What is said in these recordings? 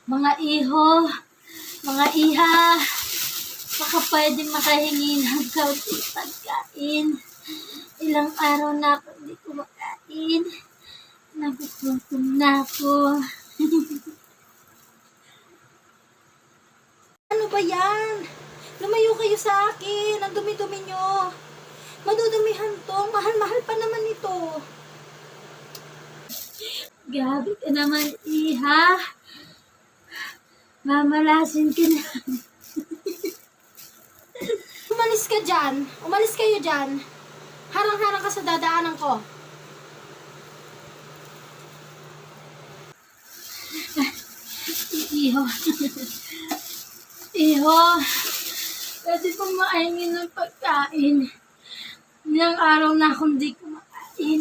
Mga iho, mga iha, baka pwede makahingi ng kaunting pagkain. Ilang araw na ako hindi kumakain. Nagugutom na ako. Ano ba yan? Lumayo kayo sa akin. Ang dumi-dumi nyo. Madudumihan to. Mahal-mahal pa naman ito. Gabi ka naman, iha. Mamalasin ka na. Umalis ka dyan. Umalis kayo dyan. Harang-harang ka sa dadaanan ko. Iho. Iho. Pwede pong makaingin ng pagkain. Ilang araw na akong di kumakain.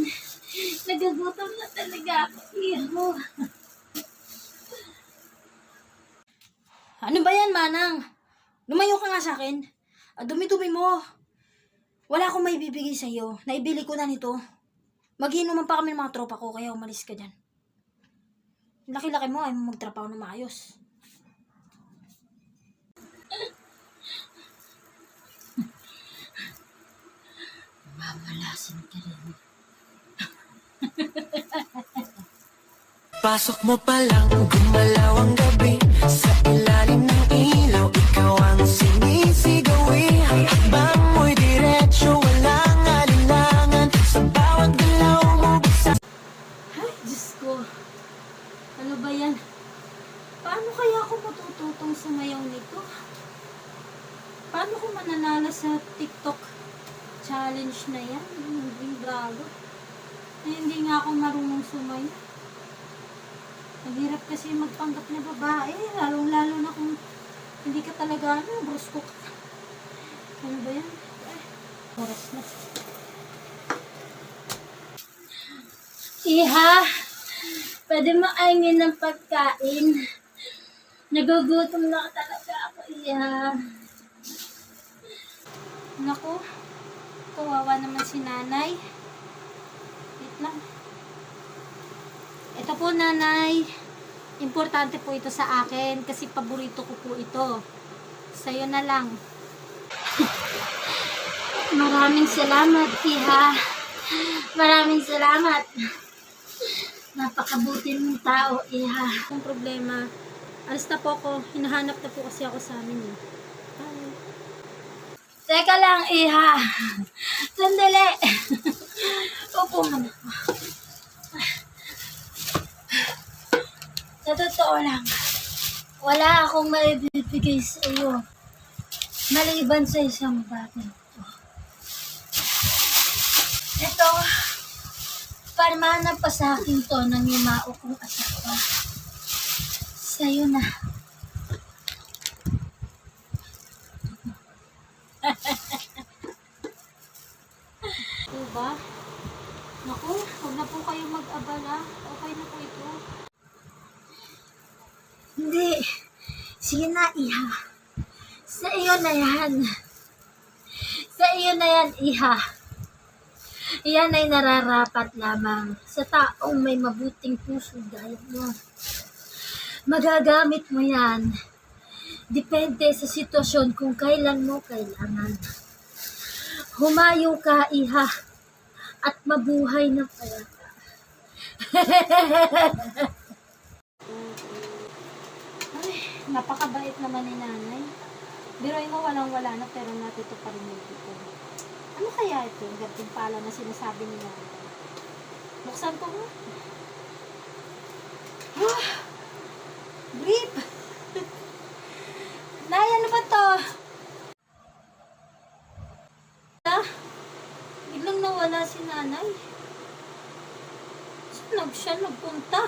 Nagagutom na talaga ako, iho. Ano ba yan, Manang? Lumayo ka nga sa akin. Dumi-dumi mo. Wala akong may bibigay sa'yo. Naibili ko na nito. Mag-iinuman pa kami ng mga tropa ko, kaya umalis ka dyan. Laki-laki mo, ay magtrapaho na maayos. Mamalasin ka rin. Pasok mo pa lang, gumalaw ang gabi. Sa ilalim ng ilaw, ikaw ang sinisigawi. Ang hakbang mo'y diretsyo, walang alinlangan. Sa bawat galaw mo, bisa. Ay, Diyos ko. Ano ba yan? Paano kaya ako matututong sumayaw nito? Paano ko mananalo sa TikTok challenge na yan? Hindi bago. Hindi nga ako marunong sumayaw. Mahirap kasi magpanggap na babae. Lalong-lalo na kung hindi ka talaga brusko ka. Ano ba yan? Oras na. Iha, pwede makaingin ng pagkain. Nagugutom na talaga ako, iha. Naku, kawawa naman si nanay. Wait lang. Ito po, nanay. Importante po ito sa akin kasi paborito ko po ito. Sa'yo na lang. Maraming salamat, iha. Maraming salamat. Napakabuti mong tao, iha. Kung problema, alis na po ako. Hinahanap na po kasi ako sa amin. Bye. Teka lang, iha. Sandali. Upo muna. Sa totoo lang, wala akong maibibigay sa iyo maliban sa isang bagay ito. Ito, parmana pa sa akin to ng yumao kong asawa. Sa'yo na. Diba? Naku, huwag na po kayo mag-abala. Okay na po ito. Hindi. Sige na, iha. Sa iyo na yan. Sa iyo na yan, iha. Iyan ay nararapat lamang sa taong may mabuting puso gaya mo. Magagamit mo yan. Depende sa sitwasyon kung kailan mo kailangan. Humayo ka, iha. At mabuhay na payapa. Ay, napakabait naman ni nanay. Biruin mo walang-wala na pero natito pa rin yung ito. Ano kaya ito? Yung gantimpala na sinasabi ni nanay. Buksan ko mo. Grip! Nay, ano ba to? Biglang nawala si nanay. Saan siya nagpunta?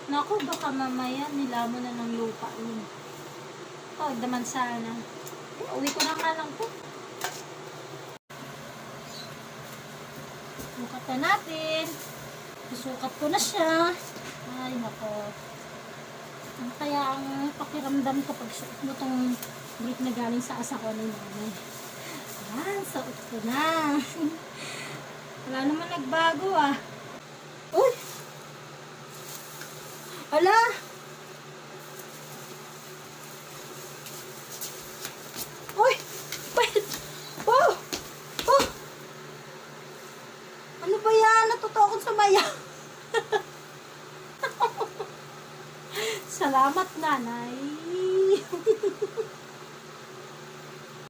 Naku, baka mamaya nilamon na ng lupa yun. Oh, daman sana. Uwi ko na nga lang po. Sukat na natin. Susukat ko na siya. Ay, nako. Ano kaya ang pakiramdam kapag suot mo tong brief na galing sa asawa ni nanay? Ayan, suot ko na. Wala naman nagbago ah. Uy! Hala! Ano ba yan? Natuto akong sumayaw. Salamat, nanay.